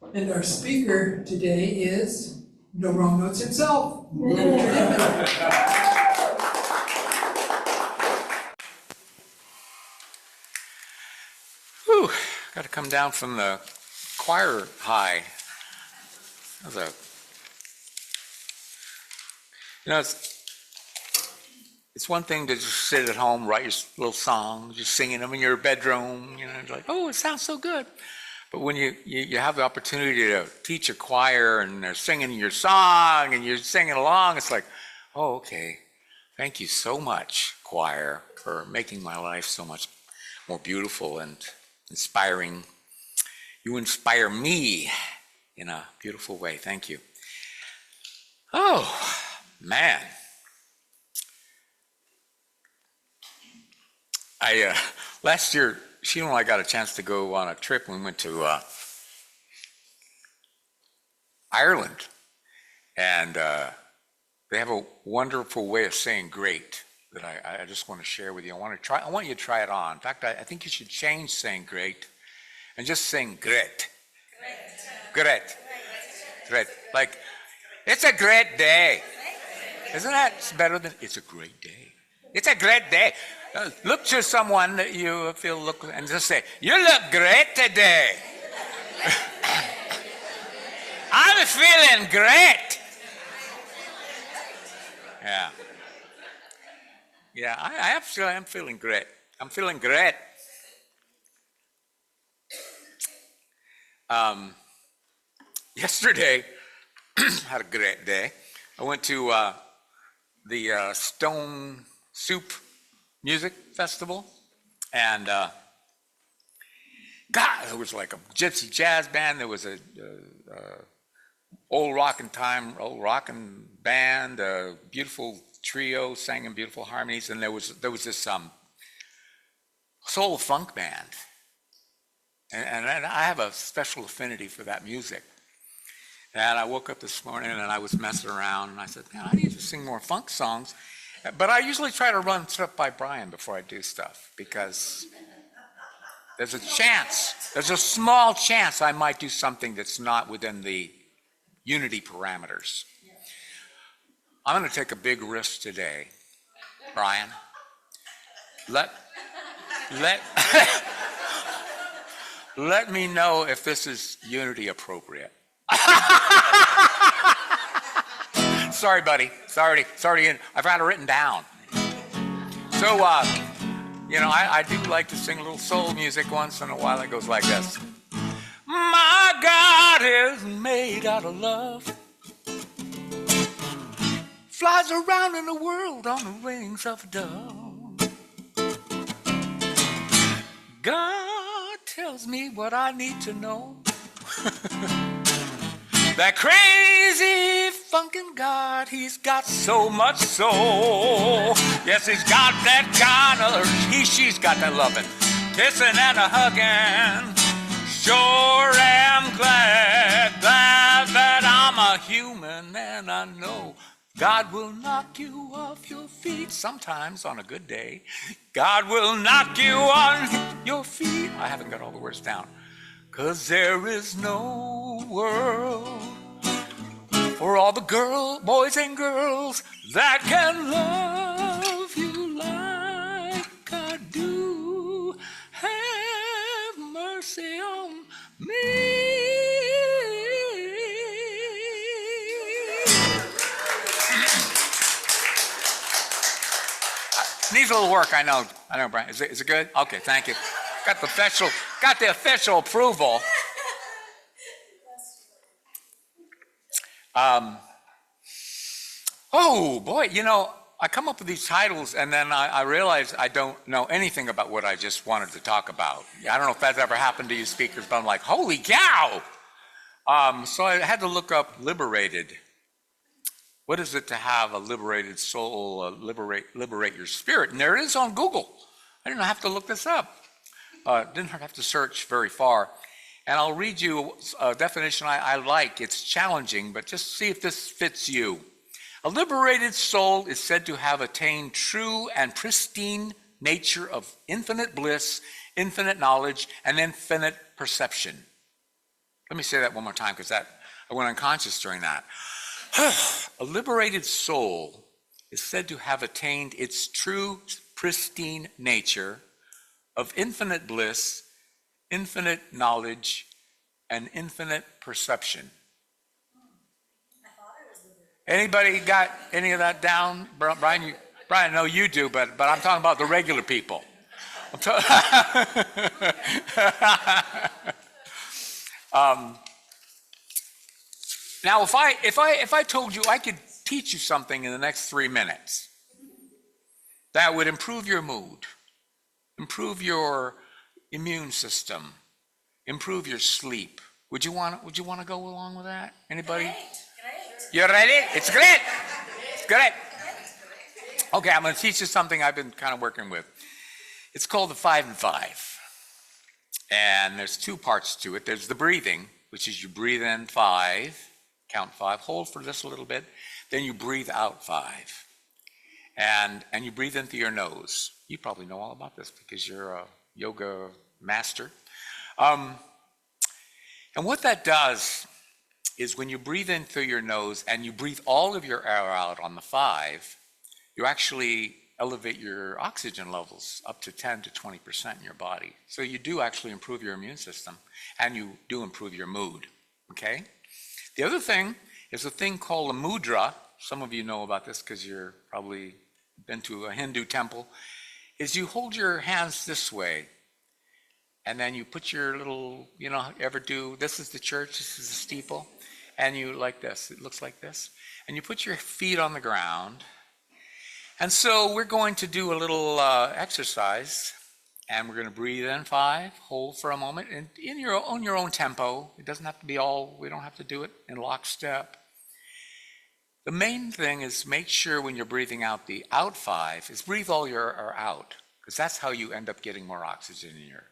And our speaker today is No Wrong Notes himself. Whew, got to come down from the choir high. That was it's one thing to just sit at home, write your little songs, just singing them in your bedroom, it's like, oh, it sounds so good. But when you have the opportunity to teach a choir and they're singing your song and you're singing along, it's like, oh, okay, thank you so much, choir, for making my life so much more beautiful and inspiring. You inspire me in a beautiful way. Thank you. Oh, man. Last year, Sheila and I got a chance to go on a trip. We went to Ireland, and they have a wonderful way of saying great that I just want to share with you. I want you to try it on. In fact, I think you should change saying great and just sing great. Great. Great. Like, it's a great day. Isn't that better than it's a great day? It's a great day. Look to someone that you feel look and just say, you look great today. I'm feeling great. Yeah, I absolutely am feeling great. I'm feeling great. Yesterday, had a great day. I went to the Stone Soup Music Festival, and God, there was like a gypsy jazz band. There was a old rockin' band, a beautiful trio sang beautiful harmonies, and there was this soul funk band, and I have a special affinity for that music. And I woke up this morning and I was messing around, and I said, man, I need to sing more funk songs. But I usually try to run stuff by Brian before I do stuff, because there's a small chance I might do something that's not within the unity parameters. I'm going to take a big risk today, Brian. Let me know if this is unity appropriate. Sorry, buddy. Sorry. I've got it written down. So, I do like to sing a little soul music once in a while. It goes like this. My God is made out of love. Flies around in the world on the wings of a dove. God tells me what I need to know. That crazy funkin' God, he's got so much soul. Yes, he's got that kind of, she's got that loving, kissing and a hugging. Sure am glad that I'm a human, and I know God will knock you off your feet sometimes on a good day. God will knock you on your feet. I haven't got all the words down. 'Cause there is no world for all the boys and girls that can love you like I do. Have mercy on me. Needs a little work, I know, Brian. Is it good? Okay, thank you. Got the official approval. Oh boy, I come up with these titles and then I realize I don't know anything about what I just wanted to talk about. I don't know if that's ever happened to you speakers, but I'm like, holy cow! So I had to look up liberated. What is it to have a liberated soul, liberate your spirit? And there it is on Google. I didn't have to look this up. Didn't have to search very far. And I'll read you a definition I like. It's challenging, but just see if this fits you. A liberated soul is said to have attained true and pristine nature of infinite bliss, infinite knowledge, and infinite perception. Let me say that one more time because I went unconscious during that. A liberated soul is said to have attained its true pristine nature of infinite bliss, infinite knowledge, and infinite perception. Anybody got any of that down? Brian, Brian, I know you do, but I'm talking about the regular people. Now, if I told you I could teach you something in the next 3 minutes that would improve your mood, improve your immune system, improve your sleep, would you want to go along with that? Anybody? Great. You ready? It's great. It's great. Okay, I'm going to teach you something I've been kind of working with. It's called the 5 and 5. And there's 2 parts to it. There's the breathing, which is you breathe in 5, count 5, hold for just a little bit, then you breathe out 5. And you breathe in through your nose. You probably know all about this because you're a yoga master. And what that does is when you breathe in through your nose and you breathe all of your air out on the 5, you actually elevate your oxygen levels up to 10 to 20% in your body. So you do actually improve your immune system and you do improve your mood, okay? The other thing is a thing called a mudra. Some of you know about this because you're probably been to a Hindu temple, is you hold your hands this way and then you put your little, ever do, this is the church, this is the steeple, and you like this, it looks like this, and you put your feet on the ground. And so we're going to do a little exercise, and we're going to breathe in 5, hold for a moment, and on your own tempo. It doesn't have to be we don't have to do it in lockstep. The main thing is make sure when you're breathing out the out 5 is breathe all your air out, because that's how you end up getting more oxygen in your.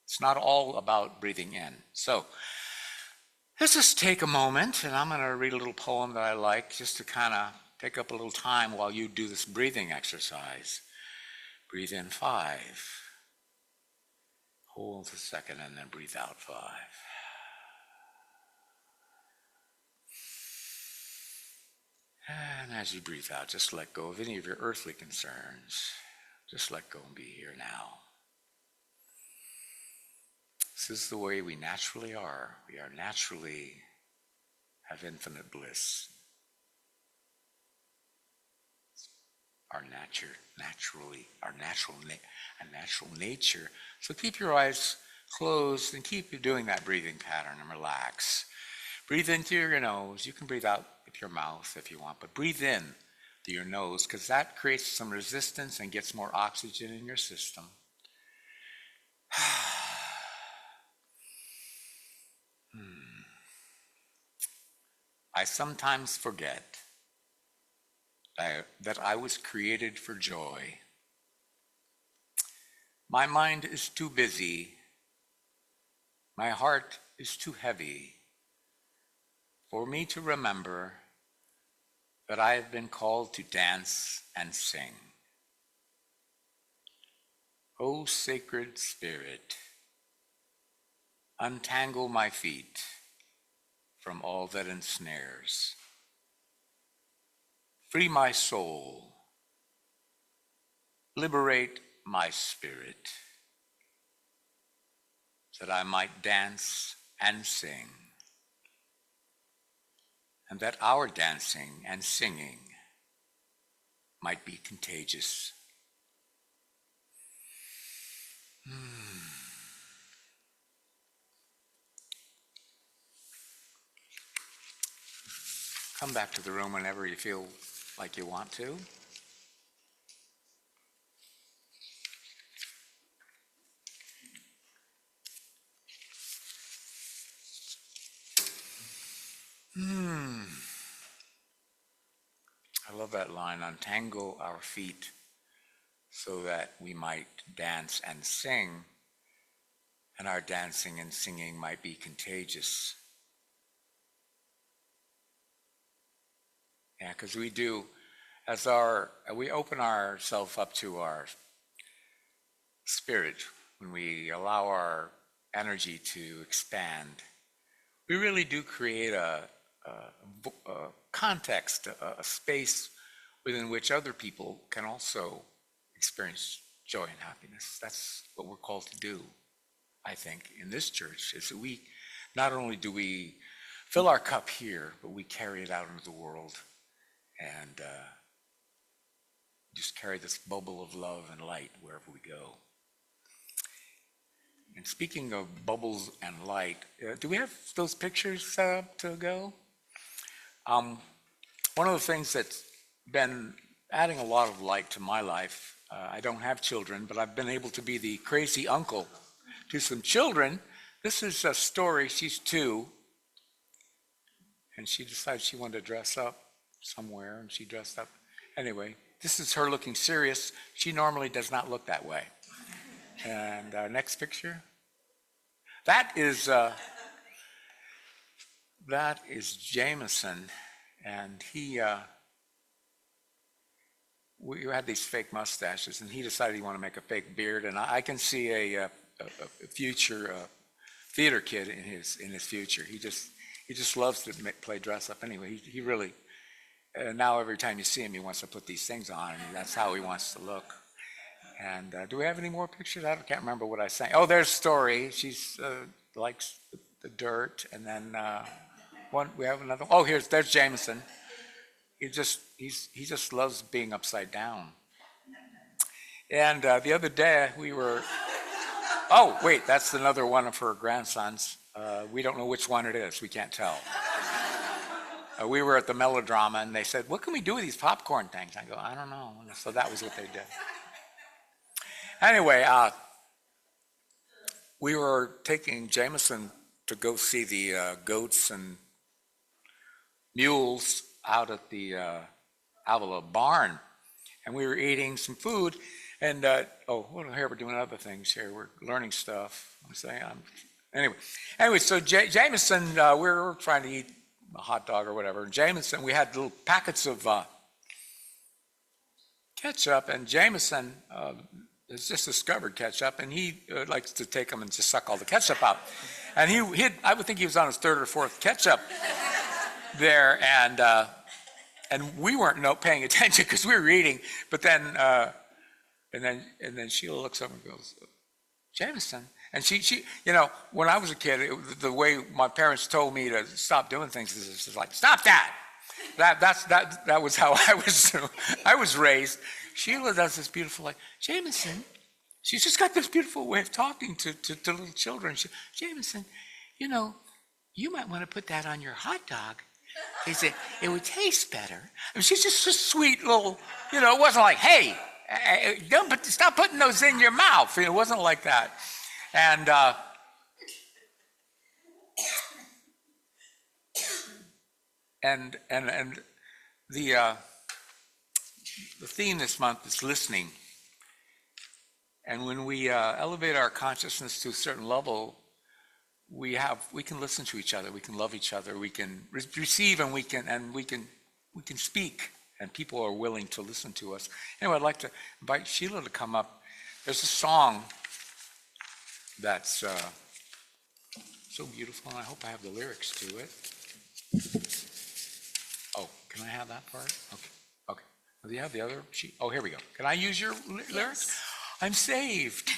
It's not all about breathing in. So let's just take a moment, and I'm going to read a little poem that I like just to kind of take up a little time while you do this breathing exercise. Breathe in 5. Hold a second and then breathe out 5. And as you breathe out, just let go of any of your earthly concerns. Just let go and be here now. This is the way we naturally are. We are naturally have infinite bliss. Our natural nature. So keep your eyes closed and keep doing that breathing pattern and relax. Breathe in through your nose. You can breathe out with your mouth if you want, but breathe in through your nose because that creates some resistance and gets more oxygen in your system. I sometimes forget that I was created for joy. My mind is too busy. My heart is too heavy for me to remember that I have been called to dance and sing. O sacred spirit, untangle my feet from all that ensnares. Free my soul, liberate my spirit, that I might dance and sing, and that our dancing and singing might be contagious. Come back to the room whenever you feel like you want to. I love that line, untangle our feet so that we might dance and sing, and our dancing and singing might be contagious. Yeah, because we do, we open ourselves up to our spirit, when we allow our energy to expand, we really do create a context, a space within which other people can also experience joy and happiness. That's what we're called to do, I think, in this church, is that we, not only do we fill our cup here, but we carry it out into the world and just carry this bubble of love and light wherever we go. And speaking of bubbles and light, do we have those pictures set up to go? One of the things that's been adding a lot of light to my life, I don't have children, but I've been able to be the crazy uncle to some children. This is a story. She's 2, and she decided she wanted to dress up somewhere, and she dressed up. Anyway, this is her looking serious. She normally does not look that way. And next picture. That is Jameson, and we had these fake mustaches, and he decided he wanted to make a fake beard, and I can see a future theater kid in his future. He just loves to play dress up. Anyway, he really now every time you see him, he wants to put these things on, and that's how he wants to look. And do we have any more pictures? I can't remember what I sang. Oh, there's Story. She's likes the dirt, and then we have another. Oh, there's Jameson. He just loves being upside down. And the other day we were. Oh, wait, that's another one of her grandsons. We don't know which one it is. We can't tell. We were at the Melodrama, and they said, "What can we do with these popcorn things?" I go, "I don't know." So that was what they did. Anyway, we were taking Jameson to go see the goats and mules out at the Avila barn, and we were eating some food. And here we're doing other things here. We're learning stuff. Anyway. So Jameson, we were trying to eat a hot dog or whatever. And Jameson, we had little packets of ketchup, and Jameson has just discovered ketchup, and he likes to take them and just suck all the ketchup out. And I would think he was on his 3rd or 4th ketchup there, and we weren't paying attention because we were eating. But then, and then Sheila looks up and goes, "Jameson." And she, when I was a kid, the way my parents told me to stop doing things is like, "Stop that." That was how I was raised. Sheila does this beautiful, like, "Jameson," she's just got this beautiful way of talking to little children. "Jameson, you might want to put that on your hot dog. He said it would taste better." I mean, she's just a sweet little, it wasn't like, "Hey, stop putting those in your mouth." It wasn't like that. And the theme this month is listening. And when we elevate our consciousness to a certain level, we can listen to each other, we can love each other, we can receive, and we can speak, and people are willing to listen to us. Anyway, I'd like to invite Sheila to come up. There's a song that's so beautiful, and I hope I have the lyrics to it. Oh, can I have that part? Okay. Do you have the other sheet? Oh, here we go. Can I use your lyrics? Yes. I'm saved.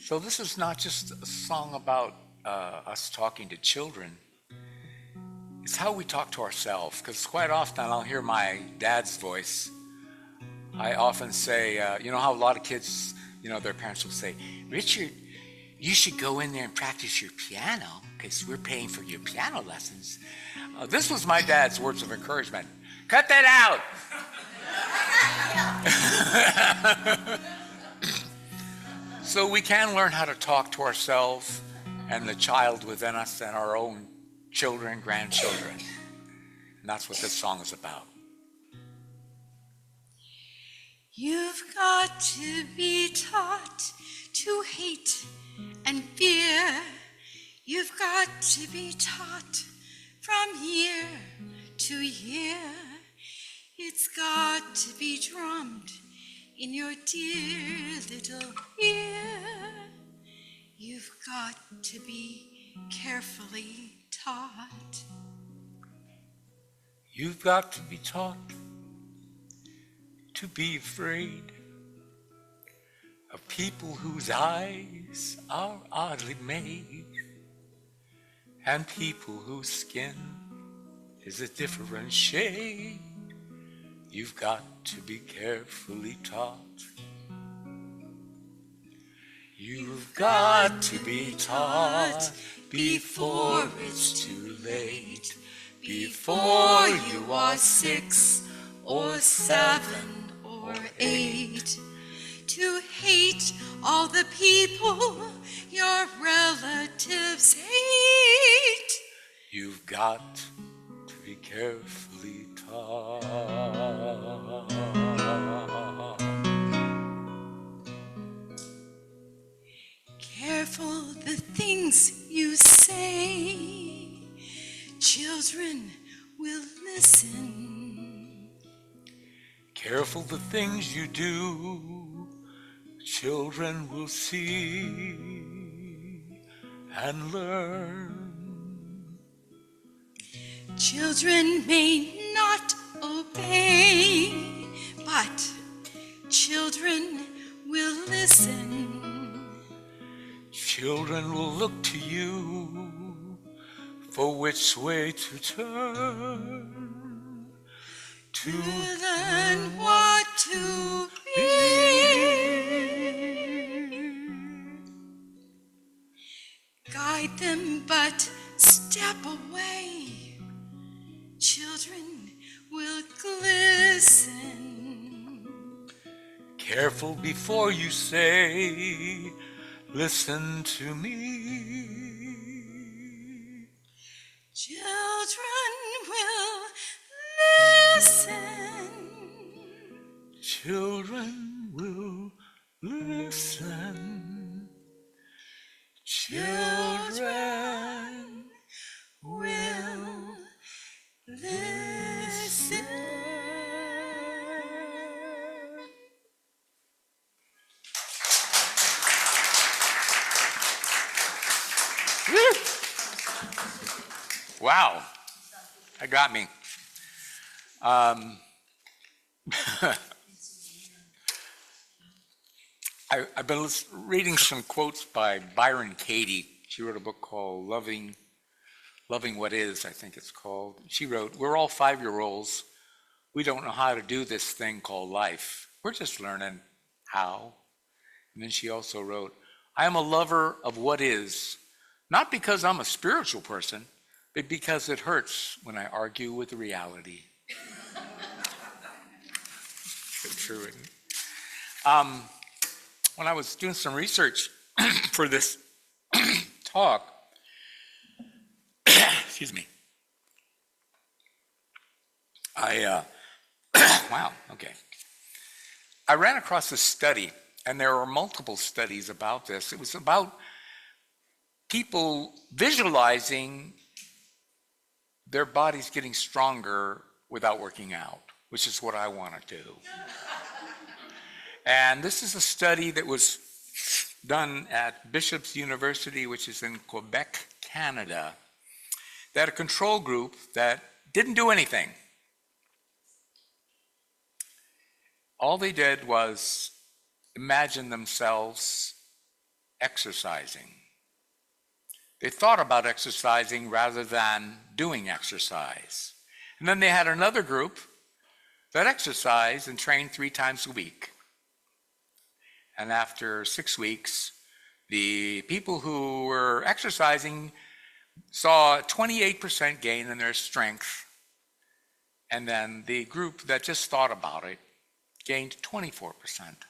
So this is not just a song about us talking to children. It's how we talk to ourselves, because quite often I'll hear my dad's voice. I often say, how a lot of kids, their parents will say, "Richard, you should go in there and practice your piano because we're paying for your piano lessons." This was my dad's words of encouragement. Cut that out. So we can learn how to talk to ourselves and the child within us and our own children, grandchildren. And that's what this song is about. You've got to be taught to hate and fear. You've got to be taught from year to year. It's got to be drummed in your dear little ear. You've got to be carefully taught. You've got to be taught to be afraid of people whose eyes are oddly made, and people whose skin is a different shade. You've got to be carefully taught. You've got to be taught before it's too late, before you are 6 or 7 or 8, to hate all the people your relatives hate. You've got to be carefully taught. Careful the things you say, children will listen. Careful the things you do, children will see and learn. Children may not obey, but children will listen. Children will look to you for which way to turn, to learn what to be. Guide them, but step away. Children will glisten. Careful before you say, listen to me. Children will listen. Children will listen. Children will listen. Wow, that got me. I've been reading some quotes by Byron Katie. She wrote a book called Loving What Is, I think it's called. She wrote, "We're all 5-year-olds. We don't know how to do this thing called life. We're just learning how." And then she also wrote, "I am a lover of what is, not because I'm a spiritual person, but because it hurts when I argue with reality." True, isn't it? When I was doing some research for this talk, excuse me, wow, okay. I ran across a study, and there are multiple studies about this. It was about people visualizing their bodies getting stronger without working out, which is what I want to do. And this is a study that was done at Bishop's University, which is in Quebec, Canada. They had a control group that didn't do anything. All they did was imagine themselves exercising. They thought about exercising rather than doing exercise. And then they had another group that exercised and trained 3 times a week. And after 6 weeks, the people who were exercising saw a 28% gain in their strength. And then the group that just thought about it gained 24%.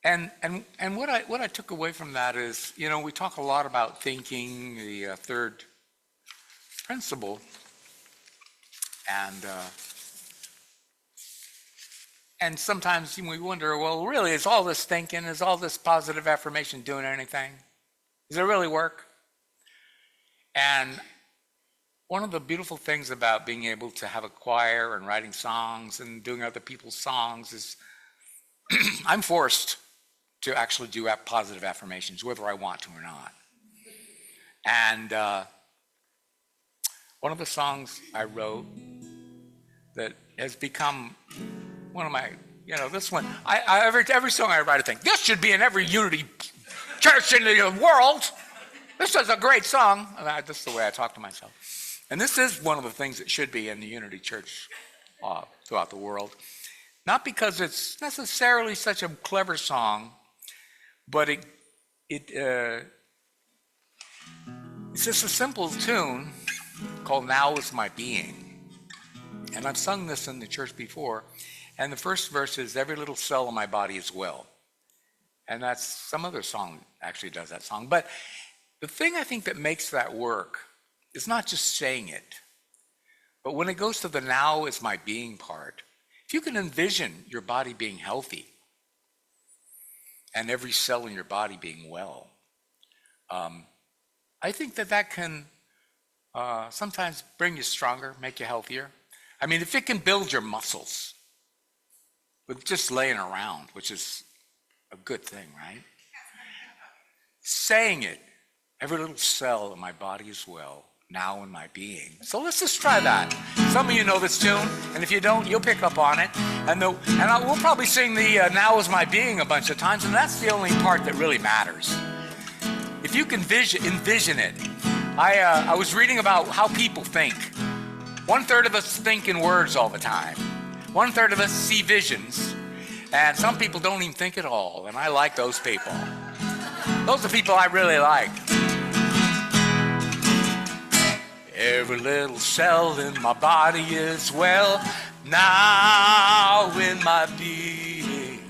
And what I took away from that is, you know, we talk a lot about thinking, the third principle, and sometimes we wonder, well, really, is all this thinking, is all this positive affirmation doing anything? Does it really work? And one of the beautiful things about being able to have a choir and writing songs and doing other people's songs is I'm forced to actually do positive affirmations, whether I want to or not. And one of the songs I wrote that has become one of my, this one, every song I write, I think, this should be in every Unity church in the world. This is a great song. That's the way I talk to myself. And this is one of the things that should be in the Unity church throughout the world. Not because it's necessarily such a clever song, but it's just a simple tune called Now Is My Being. And I've sung this in the church before. And the first verse is, every little cell in my body is well. And that's some other song actually does that song. But the thing I think that makes that work is not just saying it, but when it goes to the now is my being part, if you can envision your body being healthy and every cell in your body being well, I think that can sometimes bring you stronger, make you healthier. I mean, if it can build your muscles with just laying around, which is a good thing, right? Saying it, every little cell in my body is well, now in my being. So let's just try that. Some of you know this tune, and if you don't, you'll pick up on it. We'll probably sing the Now Is My Being a bunch of times, and that's the only part that really matters. If you can envision it. I was reading about how people think. 1/3 of us think in words all the time. 1/3 of us see visions, and some people don't even think at all, and I like those people. Those are people I really like. Every little cell in my body is well, now in my being.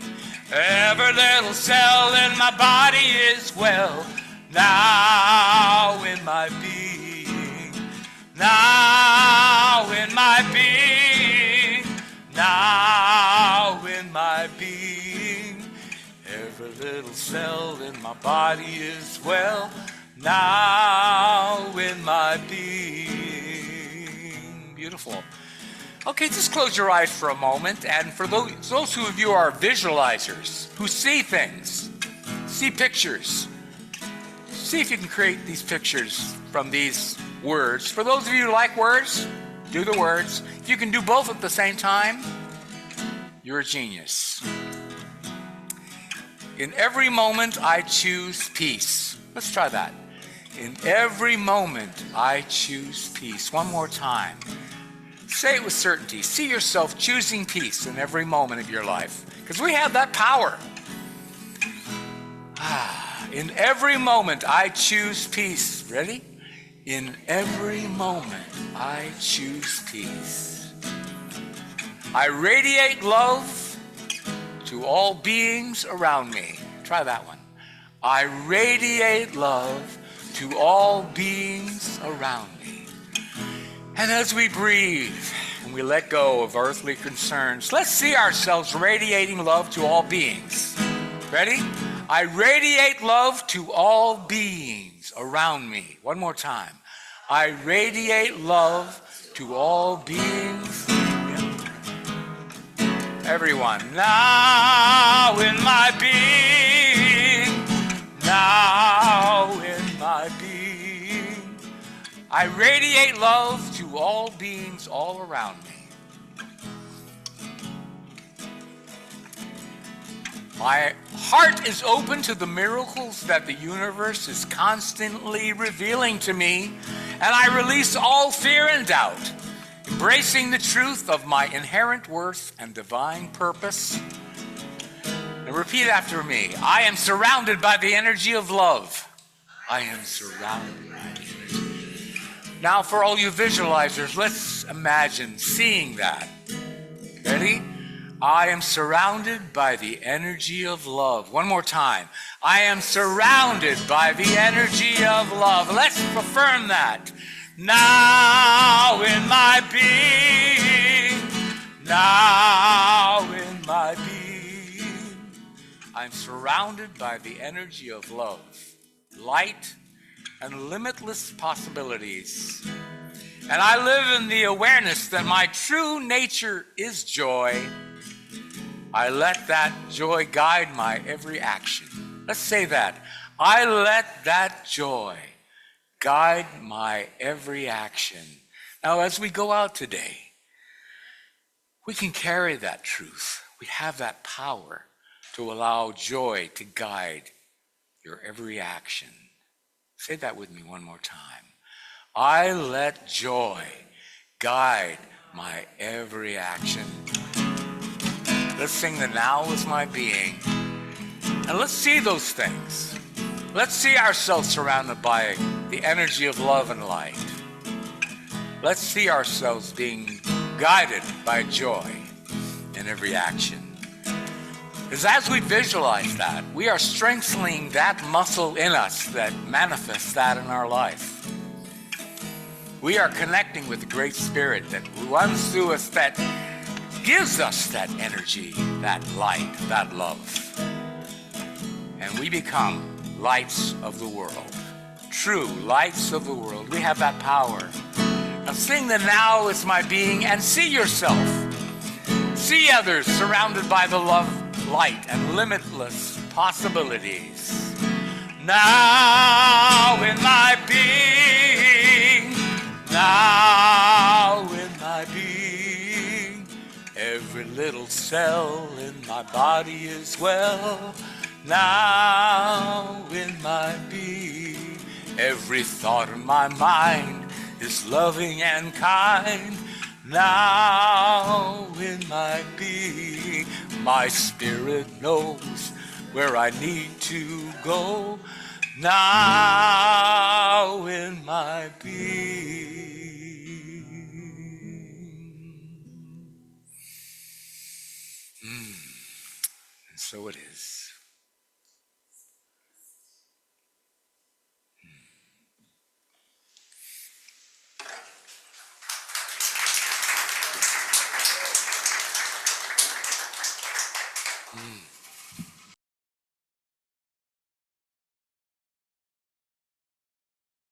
Every little cell in my body is well, now in my being. Now in my being. Now in my being. Every little cell in my body is well, now in my being. Beautiful. Okay, just close your eyes for a moment. And for those who of you are visualizers, who see things, see pictures, see if you can create these pictures from these words. For those of you who like words, do the words. If you can do both at the same time, you're a genius. In every moment, I choose peace. Let's try that. In every moment, I choose peace. One more time. Say it with certainty. See yourself choosing peace in every moment of your life, because we have that power. In every moment, I choose peace. Ready? In every moment, I choose peace. I radiate love to all beings around me. Try that one. I radiate love to all beings around me. And as we breathe and we let go of earthly concerns, let's see ourselves radiating love to all beings. Ready? I radiate love to all beings around me. One more time. I radiate love to all beings. Everyone. Now in my being. Now in my being. I radiate love to all beings all around me. My heart is open to the miracles that the universe is constantly revealing to me, and I release all fear and doubt, embracing the truth of my inherent worth and divine purpose. And repeat after me. I am surrounded by the energy of love. I am surrounded by the energy. Now for all you visualizers, let's imagine seeing that. Ready? I am surrounded by the energy of love. One more time. I am surrounded by the energy of love. Let's affirm that. Now in my being. Now in my being. I'm surrounded by the energy of love, light, and limitless possibilities. And I live in the awareness that my true nature is joy. I let that joy guide my every action. Let's say that. I let that joy guide my every action. Now, as we go out today, we can carry that truth. We have that power to allow joy to guide your every action. Say that with me one more time. I let joy guide my every action. Let's sing the now is my being. And let's see those things. Let's see ourselves surrounded by the energy of love and light. Let's see ourselves being guided by joy in every action. Because as we visualize that, we are strengthening that muscle in us that manifests that in our life. We are connecting with the Great Spirit that runs through us, that gives us that energy, that light, that love. And we become lights of the world, true lights of the world. We have that power. Now sing the now is my being and see yourself. See others surrounded by the love, light, and limitless possibilities. Now in my being, now in my being, every little cell in my body is well. Now in my being, every thought in my mind is loving and kind. Now in my being, my spirit knows where I need to go. Now in my being. And so it is.